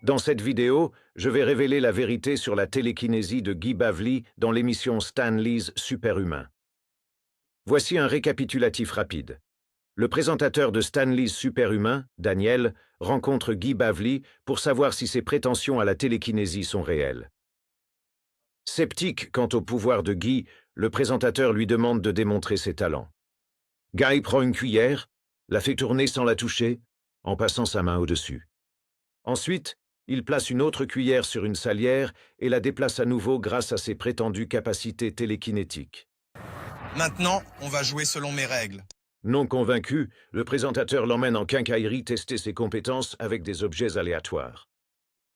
Dans cette vidéo, je vais révéler la vérité sur la télékinésie de Guy Bavely dans l'émission Stanley's Superhumain. Voici un récapitulatif rapide. Le présentateur de Stanley's Superhumain, Daniel, rencontre Guy Bavely pour savoir si ses prétentions à la télékinésie sont réelles. Sceptique quant au pouvoir de Guy, le présentateur lui demande de démontrer ses talents. Guy prend une cuillère, la fait tourner sans la toucher, en passant sa main au-dessus. Ensuite, il place une autre cuillère sur une salière et la déplace à nouveau grâce à ses prétendues capacités télékinétiques. Maintenant, on va jouer selon mes règles. Non convaincu, le présentateur l'emmène en quincaillerie tester ses compétences avec des objets aléatoires.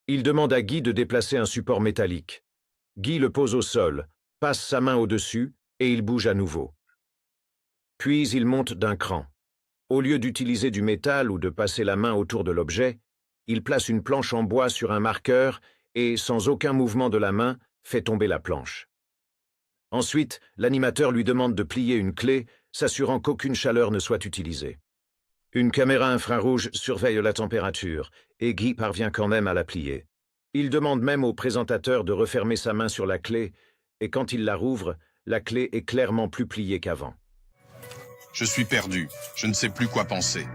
Il demande à Guy de déplacer un support métallique. Guy le pose au sol, passe sa main au-dessus et il bouge à nouveau. Puis il monte d'un cran. Au lieu d'utiliser du métal ou de passer la main autour de l'objet, il place une planche en bois sur un marqueur et, sans aucun mouvement de la main, fait tomber la planche. Ensuite, l'animateur lui demande de plier une clé, s'assurant qu'aucune chaleur ne soit utilisée. Une caméra infrarouge surveille la température, et Guy parvient quand même à la plier. Il demande même au présentateur de refermer sa main sur la clé, et quand il la rouvre, la clé est clairement plus pliée qu'avant. Je suis perdu, je ne sais plus quoi penser.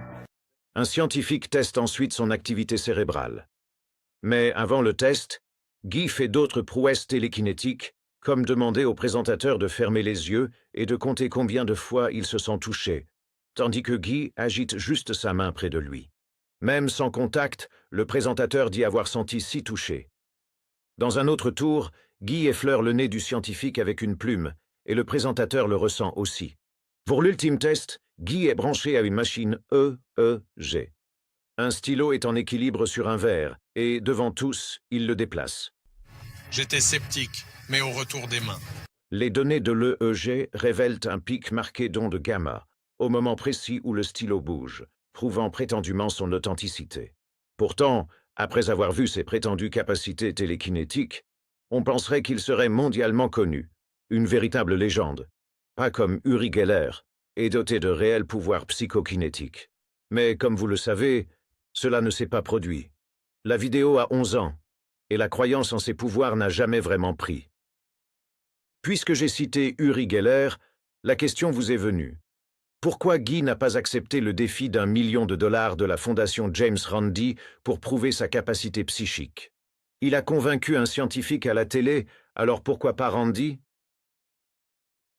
Un scientifique teste ensuite son activité cérébrale. Mais avant le test, Guy fait d'autres prouesses télékinétiques, comme demander au présentateur de fermer les yeux et de compter combien de fois il se sent touché, tandis que Guy agite juste sa main près de lui. Même sans contact, le présentateur dit avoir senti 6 touchés. Dans un autre tour, Guy effleure le nez du scientifique avec une plume, et le présentateur le ressent aussi. Pour l'ultime test, Guy est branché à une machine EEG. Un stylo est en équilibre sur un verre, et devant tous, il le déplace. J'étais sceptique, mais au retour des mains. Les données de l'EEG révèlent un pic marqué d'ondes gamma, au moment précis où le stylo bouge, prouvant prétendument son authenticité. Pourtant, après avoir vu ses prétendues capacités télékinétiques, on penserait qu'il serait mondialement connu, une véritable légende, pas comme Uri Geller, et doté de réels pouvoirs psychokinétiques. Mais comme vous le savez, cela ne s'est pas produit. La vidéo a 11 ans, et la croyance en ses pouvoirs n'a jamais vraiment pris. Puisque j'ai cité Uri Geller, la question vous est venue. Pourquoi Guy n'a pas accepté le défi d'1 million de dollars de la fondation James Randi pour prouver sa capacité psychique? Il a convaincu un scientifique à la télé, alors pourquoi pas Randi?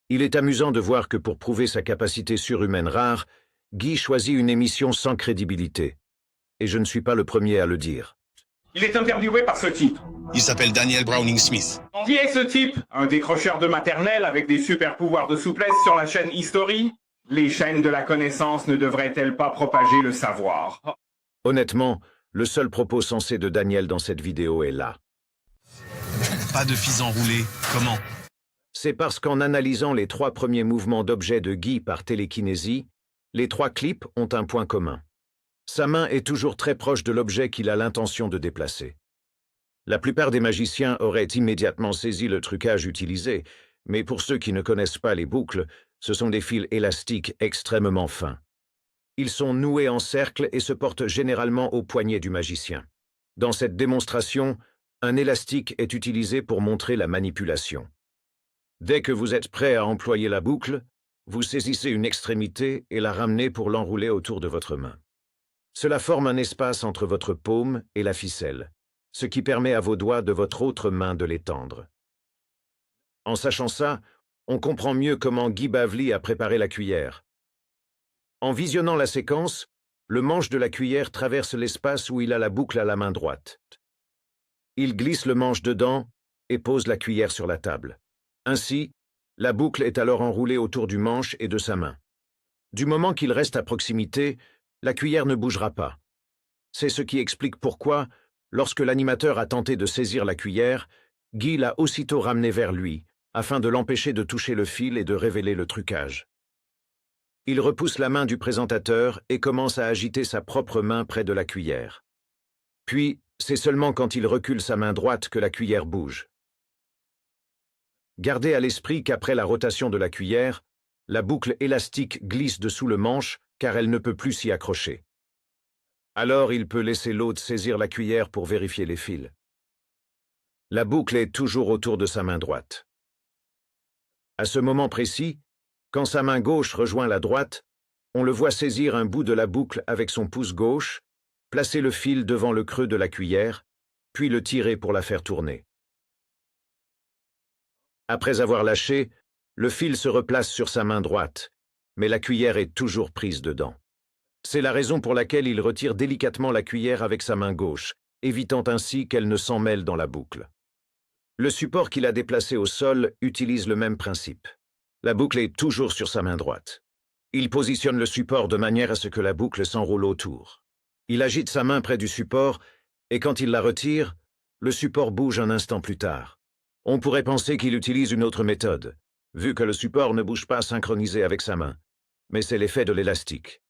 Il est amusant de voir que pour prouver sa capacité surhumaine rare, Guy choisit une émission sans crédibilité. Et je ne suis pas le premier à le dire. Il est interviewé par ce type. Il s'appelle Daniel Browning Smith. Qui est ce type? Un décrocheur de maternelle avec des super pouvoirs de souplesse sur la chaîne History? Les chaînes de la connaissance ne devraient-elles pas propager le savoir? Honnêtement, le seul propos sensé de Daniel dans cette vidéo est là. Pas de fils enroulés, comment? C'est parce qu'en analysant les 3 premiers mouvements d'objets de Guy par télékinésie, les 3 clips ont un point commun. Sa main est toujours très proche de l'objet qu'il a l'intention de déplacer. La plupart des magiciens auraient immédiatement saisi le trucage utilisé, mais pour ceux qui ne connaissent pas les boucles, ce sont des fils élastiques extrêmement fins. Ils sont noués en cercle et se portent généralement au poignet du magicien. Dans cette démonstration, un élastique est utilisé pour montrer la manipulation. Dès que vous êtes prêt à employer la boucle, vous saisissez une extrémité et la ramenez pour l'enrouler autour de votre main. Cela forme un espace entre votre paume et la ficelle, ce qui permet à vos doigts de votre autre main de l'étendre. En sachant ça, on comprend mieux comment Guy Bavely a préparé la cuillère. En visionnant la séquence, le manche de la cuillère traverse l'espace où il a la boucle à la main droite. Il glisse le manche dedans et pose la cuillère sur la table. Ainsi, la boucle est alors enroulée autour du manche et de sa main. Du moment qu'il reste à proximité, la cuillère ne bougera pas. C'est ce qui explique pourquoi, lorsque l'animateur a tenté de saisir la cuillère, Guy l'a aussitôt ramenée vers lui, afin de l'empêcher de toucher le fil et de révéler le trucage. Il repousse la main du présentateur et commence à agiter sa propre main près de la cuillère. Puis, c'est seulement quand il recule sa main droite que la cuillère bouge. Gardez à l'esprit qu'après la rotation de la cuillère, la boucle élastique glisse dessous le manche car elle ne peut plus s'y accrocher. Alors il peut laisser l'autre saisir la cuillère pour vérifier les fils. La boucle est toujours autour de sa main droite. À ce moment précis, quand sa main gauche rejoint la droite, on le voit saisir un bout de la boucle avec son pouce gauche, placer le fil devant le creux de la cuillère, puis le tirer pour la faire tourner. Après avoir lâché, le fil se replace sur sa main droite, mais la cuillère est toujours prise dedans. C'est la raison pour laquelle il retire délicatement la cuillère avec sa main gauche, évitant ainsi qu'elle ne s'en mêle dans la boucle. Le support qu'il a déplacé au sol utilise le même principe. La boucle est toujours sur sa main droite. Il positionne le support de manière à ce que la boucle s'enroule autour. Il agite sa main près du support, et quand il la retire, le support bouge un instant plus tard. On pourrait penser qu'il utilise une autre méthode, vu que le support ne bouge pas synchronisé avec sa main, mais c'est l'effet de l'élastique.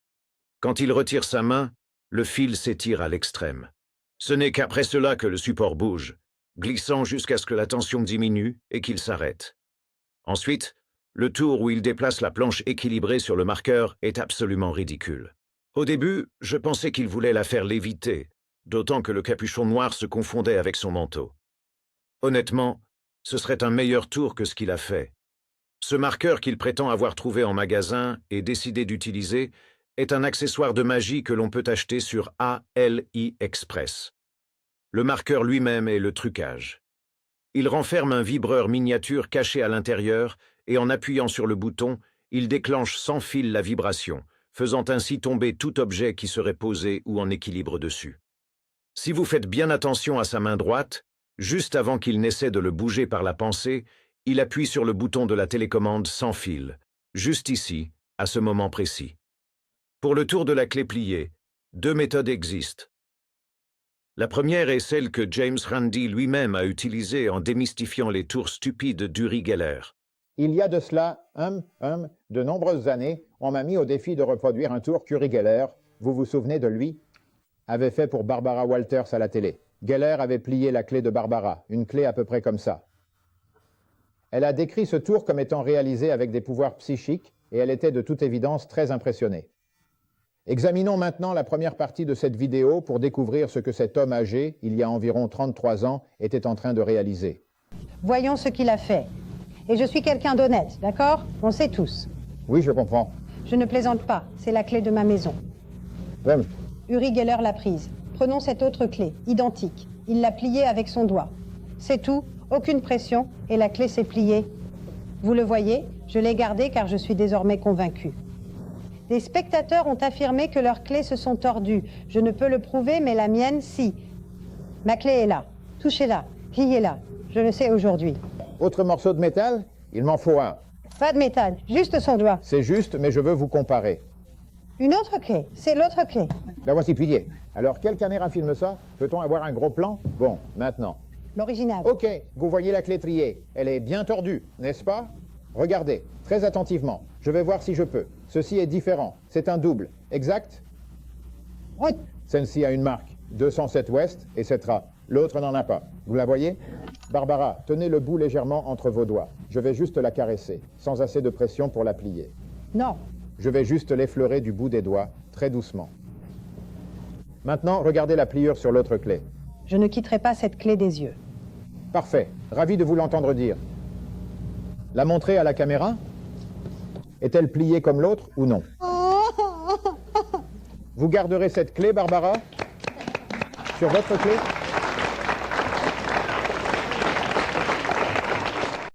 Quand il retire sa main, le fil s'étire à l'extrême. Ce n'est qu'après cela que le support bouge, glissant jusqu'à ce que la tension diminue et qu'il s'arrête. Ensuite, le tour où il déplace la planche équilibrée sur le marqueur est absolument ridicule. Au début, je pensais qu'il voulait la faire léviter, d'autant que le capuchon noir se confondait avec son manteau. Honnêtement, ce serait un meilleur tour que ce qu'il a fait. Ce marqueur qu'il prétend avoir trouvé en magasin et décidé d'utiliser est un accessoire de magie que l'on peut acheter sur AliExpress. Le marqueur lui-même est le trucage. Il renferme un vibreur miniature caché à l'intérieur et en appuyant sur le bouton, il déclenche sans fil la vibration, faisant ainsi tomber tout objet qui serait posé ou en équilibre dessus. Si vous faites bien attention à sa main droite, juste avant qu'il n'essaie de le bouger par la pensée, il appuie sur le bouton de la télécommande sans fil, juste ici, à ce moment précis. Pour le tour de la clé pliée, deux méthodes existent. La première est celle que James Randi lui-même a utilisée en démystifiant les tours stupides d'Uri Geller. Il y a de cela, de nombreuses années, on m'a mis au défi de reproduire un tour qu'Uri Geller, vous vous souvenez de lui, avait fait pour Barbara Walters à la télé. Geller avait plié la clé de Barbara, une clé à peu près comme ça. Elle a décrit ce tour comme étant réalisé avec des pouvoirs psychiques et elle était de toute évidence très impressionnée. Examinons maintenant la première partie de cette vidéo pour découvrir ce que cet homme âgé, il y a environ 33 ans, était en train de réaliser. Voyons ce qu'il a fait. Et je suis quelqu'un d'honnête, d'accord? On sait tous. Oui, je comprends. Je ne plaisante pas, c'est la clé de ma maison. Oui. Uri Geller l'a prise. Prenons cette autre clé, identique. Il l'a pliée avec son doigt. C'est tout, aucune pression, et la clé s'est pliée. Vous le voyez, je l'ai gardée car je suis désormais convaincu. Des spectateurs ont affirmé que leurs clés se sont tordues. Je ne peux le prouver, mais la mienne, si. Ma clé est là. Touchez-la. Pliez-la. Je le sais aujourd'hui. Autre morceau de métal? Il m'en faut un. Pas de métal, juste son doigt. C'est juste, mais je veux vous comparer. Une autre clé, c'est l'autre clé. La voici pliée. Alors, quelle caméra filme ça? Peut-on avoir un gros plan? Bon, maintenant. L'original. Ok, vous voyez la clé triée. Elle est bien tordue, n'est-ce pas? Regardez, très attentivement. Je vais voir si je peux. Ceci est différent. C'est un double. Exact? Oui. Celle-ci a une marque. 207 Ouest et Cetra. L'autre n'en a pas. Vous la voyez? Barbara, tenez le bout légèrement entre vos doigts. Je vais juste la caresser, sans assez de pression pour la plier. Non. Je vais juste l'effleurer du bout des doigts, très doucement. Maintenant, regardez la pliure sur l'autre clé. Je ne quitterai pas cette clé des yeux. Parfait. Ravi de vous l'entendre dire. La montrer à la caméra? Est-elle pliée comme l'autre ou non? Vous garderez cette clé, Barbara? Sur votre clé?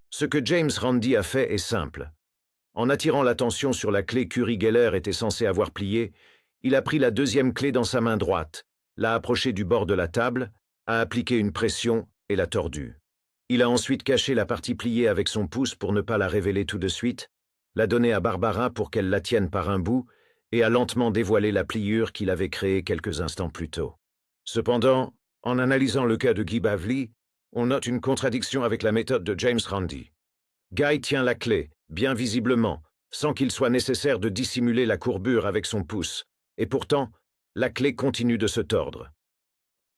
Ce que James Randi a fait est simple. En attirant l'attention sur la clé qu'Uri Geller était censé avoir pliée, il a pris la deuxième clé dans sa main droite, l'a approchée du bord de la table, a appliqué une pression et l'a tordue. Il a ensuite caché la partie pliée avec son pouce pour ne pas la révéler tout de suite, l'a donnée à Barbara pour qu'elle la tienne par un bout et a lentement dévoilé la pliure qu'il avait créée quelques instants plus tôt. Cependant, en analysant le cas de Guy Bavely, on note une contradiction avec la méthode de James Randi. Guy tient la clé, bien visiblement, sans qu'il soit nécessaire de dissimuler la courbure avec son pouce, et pourtant, la clé continue de se tordre.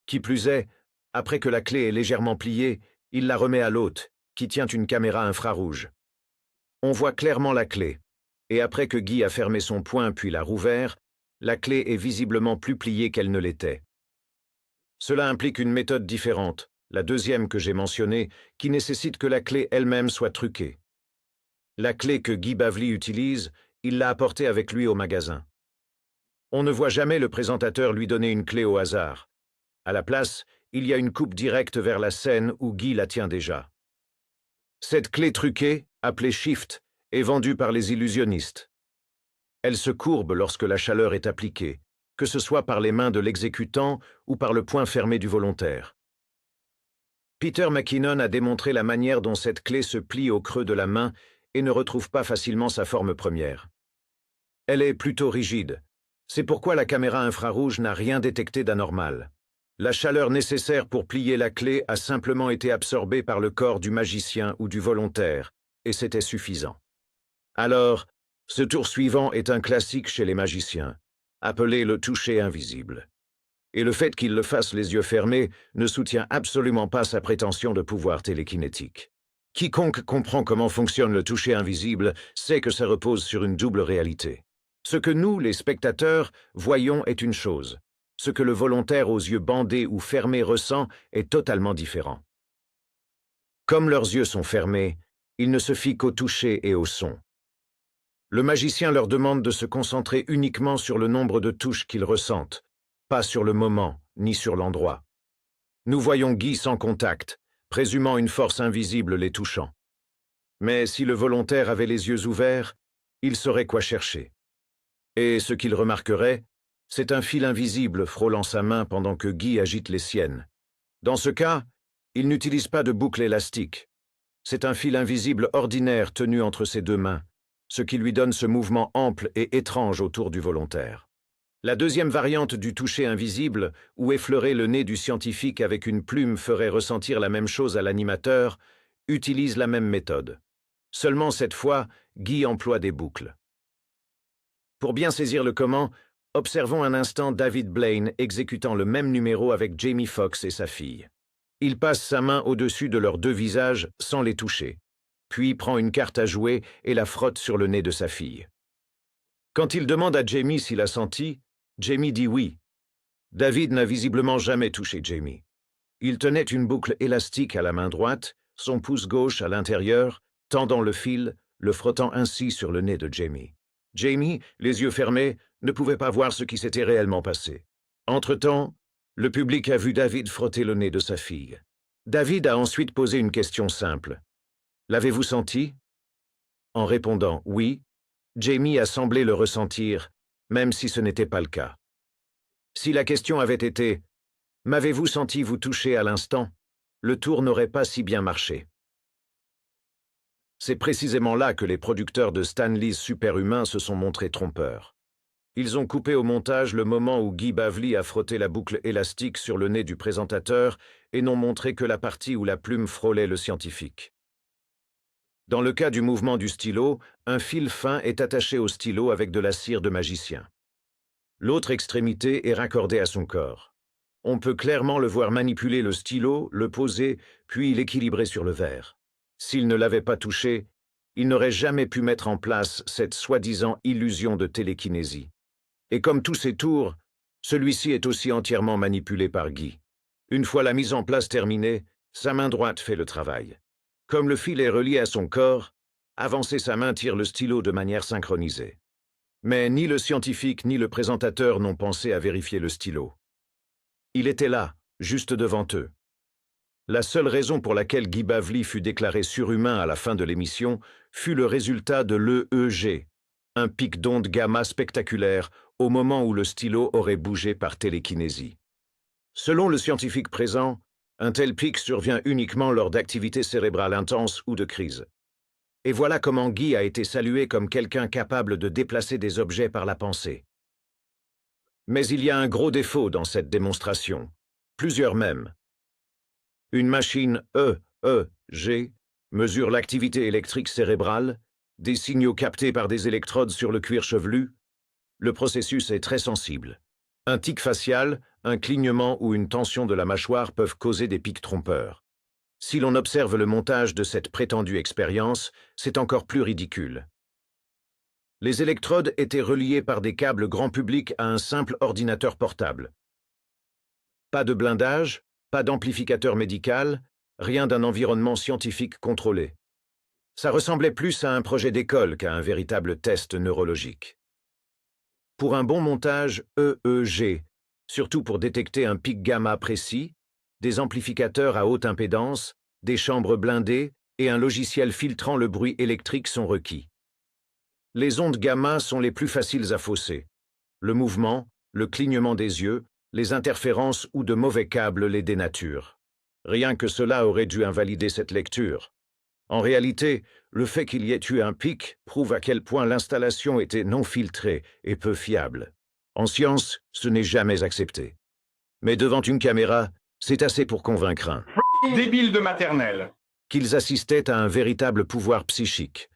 Qui plus est, après que la clé est légèrement pliée, il la remet à l'hôte, qui tient une caméra infrarouge. On voit clairement la clé, et après que Guy a fermé son poing puis l'a rouvert, la clé est visiblement plus pliée qu'elle ne l'était. Cela implique une méthode différente, la deuxième que j'ai mentionnée, qui nécessite que la clé elle-même soit truquée. La clé que Guy Bavely utilise, il l'a apportée avec lui au magasin. On ne voit jamais le présentateur lui donner une clé au hasard. À la place, il y a une coupe directe vers la scène où Guy la tient déjà. Cette clé truquée, appelée Shift, est vendue par les illusionnistes. Elle se courbe lorsque la chaleur est appliquée, que ce soit par les mains de l'exécutant ou par le poing fermé du volontaire. Peter McKinnon a démontré la manière dont cette clé se plie au creux de la main et ne retrouve pas facilement sa forme première. Elle est plutôt rigide. C'est pourquoi la caméra infrarouge n'a rien détecté d'anormal. La chaleur nécessaire pour plier la clé a simplement été absorbée par le corps du magicien ou du volontaire, et c'était suffisant. Alors, ce tour suivant est un classique chez les magiciens, appelé le toucher invisible. Et le fait qu'il le fasse les yeux fermés ne soutient absolument pas sa prétention de pouvoir télékinétique. Quiconque comprend comment fonctionne le toucher invisible sait que ça repose sur une double réalité. Ce que nous, les spectateurs, voyons est une chose. Ce que le volontaire aux yeux bandés ou fermés ressent est totalement différent. Comme leurs yeux sont fermés, ils ne se fient qu'au toucher et au son. Le magicien leur demande de se concentrer uniquement sur le nombre de touches qu'ils ressentent, pas sur le moment, ni sur l'endroit. Nous voyons Guy sans contact, présumant une force invisible les touchant. Mais si le volontaire avait les yeux ouverts, il saurait quoi chercher. Et ce qu'il remarquerait, c'est un fil invisible frôlant sa main pendant que Guy agite les siennes. Dans ce cas, il n'utilise pas de boucle élastique. C'est un fil invisible ordinaire tenu entre ses deux mains, ce qui lui donne ce mouvement ample et étrange autour du volontaire. La deuxième variante du toucher invisible, où effleurer le nez du scientifique avec une plume ferait ressentir la même chose à l'animateur, utilise la même méthode. Seulement cette fois, Guy emploie des boucles. Pour bien saisir le comment, observons un instant David Blaine exécutant le même numéro avec Jamie Foxx et sa fille. Il passe sa main au-dessus de leurs deux visages sans les toucher, puis prend une carte à jouer et la frotte sur le nez de sa fille. Quand il demande à Jamie s'il a senti, Jamie dit oui. David n'a visiblement jamais touché Jamie. Il tenait une boucle élastique à la main droite, son pouce gauche à l'intérieur, tendant le fil, le frottant ainsi sur le nez de Jamie. Jamie, les yeux fermés, ne pouvait pas voir ce qui s'était réellement passé. Entre-temps, le public a vu David frotter le nez de sa fille. David a ensuite posé une question simple. « L'avez-vous senti ?» En répondant « oui », Jamie a semblé le ressentir, même si ce n'était pas le cas. Si la question avait été « M'avez-vous senti vous toucher à l'instant ?» le tour n'aurait pas si bien marché. C'est précisément là que les producteurs de Stan Lee's Superhumain se sont montrés trompeurs. Ils ont coupé au montage le moment où Guy Bavely a frotté la boucle élastique sur le nez du présentateur et n'ont montré que la partie où la plume frôlait le scientifique. Dans le cas du mouvement du stylo, un fil fin est attaché au stylo avec de la cire de magicien. L'autre extrémité est raccordée à son corps. On peut clairement le voir manipuler le stylo, le poser, puis l'équilibrer sur le verre. S'il ne l'avait pas touché, il n'aurait jamais pu mettre en place cette soi-disant illusion de télékinésie. Et comme tous ses tours, celui-ci est aussi entièrement manipulé par Guy. Une fois la mise en place terminée, sa main droite fait le travail. Comme le fil est relié à son corps, avancer sa main tire le stylo de manière synchronisée. Mais ni le scientifique ni le présentateur n'ont pensé à vérifier le stylo. Il était là, juste devant eux. La seule raison pour laquelle Guy Bavely fut déclaré surhumain à la fin de l'émission fut le résultat de l'EEG, un pic d'onde gamma spectaculaire au moment où le stylo aurait bougé par télékinésie. Selon le scientifique présent, un tel pic survient uniquement lors d'activités cérébrales intenses ou de crise. Et voilà comment Guy a été salué comme quelqu'un capable de déplacer des objets par la pensée. Mais il y a un gros défaut dans cette démonstration, plusieurs même. Une machine EEG mesure l'activité électrique cérébrale, des signaux captés par des électrodes sur le cuir chevelu. Le processus est très sensible. Un tic facial, un clignement ou une tension de la mâchoire peuvent causer des pics trompeurs. Si l'on observe le montage de cette prétendue expérience, c'est encore plus ridicule. Les électrodes étaient reliées par des câbles grand public à un simple ordinateur portable. Pas de blindage, pas d'amplificateur médical, rien d'un environnement scientifique contrôlé. Ça ressemblait plus à un projet d'école qu'à un véritable test neurologique. Pour un bon montage EEG, surtout pour détecter un pic gamma précis, des amplificateurs à haute impédance, des chambres blindées et un logiciel filtrant le bruit électrique sont requis. Les ondes gamma sont les plus faciles à fausser. Le mouvement, le clignement des yeux, les interférences ou de mauvais câbles les dénaturent. Rien que cela aurait dû invalider cette lecture. En réalité, le fait qu'il y ait eu un pic prouve à quel point l'installation était non filtrée et peu fiable. En science, ce n'est jamais accepté. Mais devant une caméra, c'est assez pour convaincre un Débile de maternelle. qu'ils assistaient à un véritable pouvoir psychique.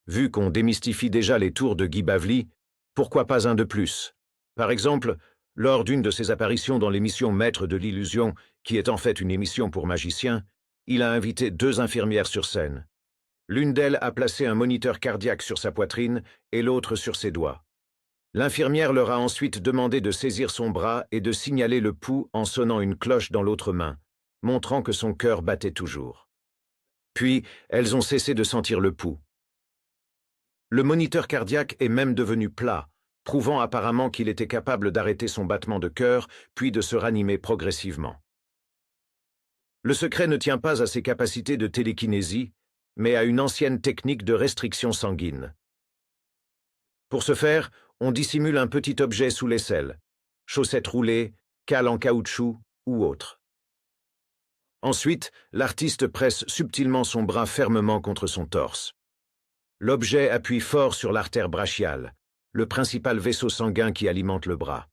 Vu qu'on démystifie déjà les tours de Guy Bavely, pourquoi pas un de plus? Par exemple, lors d'une de ses apparitions dans l'émission Maître de l'illusion, qui est en fait une émission pour magiciens, il a invité 2 infirmières sur scène. L'une d'elles a placé un moniteur cardiaque sur sa poitrine et l'autre sur ses doigts. L'infirmière leur a ensuite demandé de saisir son bras et de signaler le pouls en sonnant une cloche dans l'autre main, montrant que son cœur battait toujours. Puis, elles ont cessé de sentir le pouls. Le moniteur cardiaque est même devenu plat, prouvant apparemment qu'il était capable d'arrêter son battement de cœur, puis de se ranimer progressivement. Le secret ne tient pas à ses capacités de télékinésie, mais à une ancienne technique de restriction sanguine. Pour ce faire, on dissimule un petit objet sous l'aisselle, chaussettes roulées, cale en caoutchouc ou autre. Ensuite, l'artiste presse subtilement son bras fermement contre son torse. L'objet appuie fort sur l'artère brachiale, le principal vaisseau sanguin qui alimente le bras.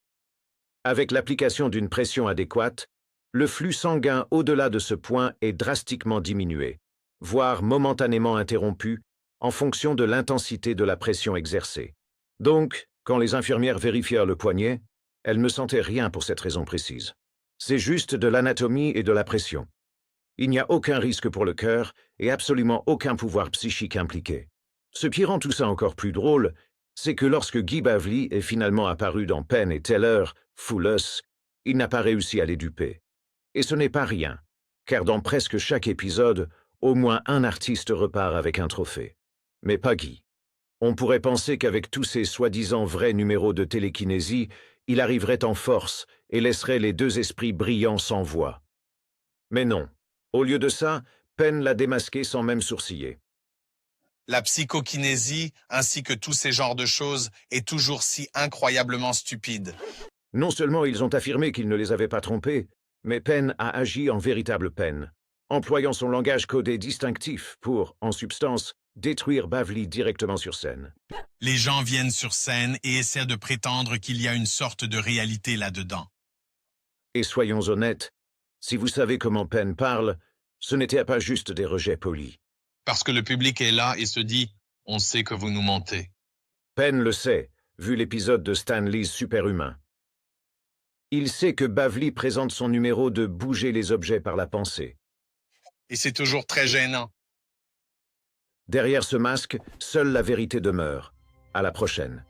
Avec l'application d'une pression adéquate, le flux sanguin au-delà de ce point est drastiquement diminué, voire momentanément interrompu, en fonction de l'intensité de la pression exercée. Donc, quand les infirmières vérifièrent le poignet, elles ne sentaient rien pour cette raison précise. C'est juste de l'anatomie et de la pression. Il n'y a aucun risque pour le cœur et absolument aucun pouvoir psychique impliqué. Ce qui rend tout ça encore plus drôle, c'est que lorsque Guy Bavely est finalement apparu dans Penn et Teller, Fool Us, il n'a pas réussi à les duper. Et ce n'est pas rien, car dans presque chaque épisode, au moins un artiste repart avec un trophée. Mais pas Guy. On pourrait penser qu'avec tous ces soi-disant vrais numéros de télékinésie, il arriverait en force et laisserait les 2 esprits brillants sans voix. Mais non. Au lieu de ça, Penn l'a démasqué sans même sourciller. La psychokinésie, ainsi que tous ces genres de choses, est toujours si incroyablement stupide. Non seulement ils ont affirmé qu'ils ne les avaient pas trompés, mais Penn a agi en véritable Penn, employant son langage codé distinctif pour, en substance, détruire Bavely directement sur scène. Les gens viennent sur scène et essaient de prétendre qu'il y a une sorte de réalité là-dedans. Et soyons honnêtes, si vous savez comment Penn parle, ce n'était pas juste des rejets polis. Parce que le public est là et se dit « on sait que vous nous mentez ». Penn le sait, vu l'épisode de Stan Lee's Superhumain. Il sait que Bavely présente son numéro de bouger les objets par la pensée. Et c'est toujours très gênant. Derrière ce masque, seule la vérité demeure. À la prochaine.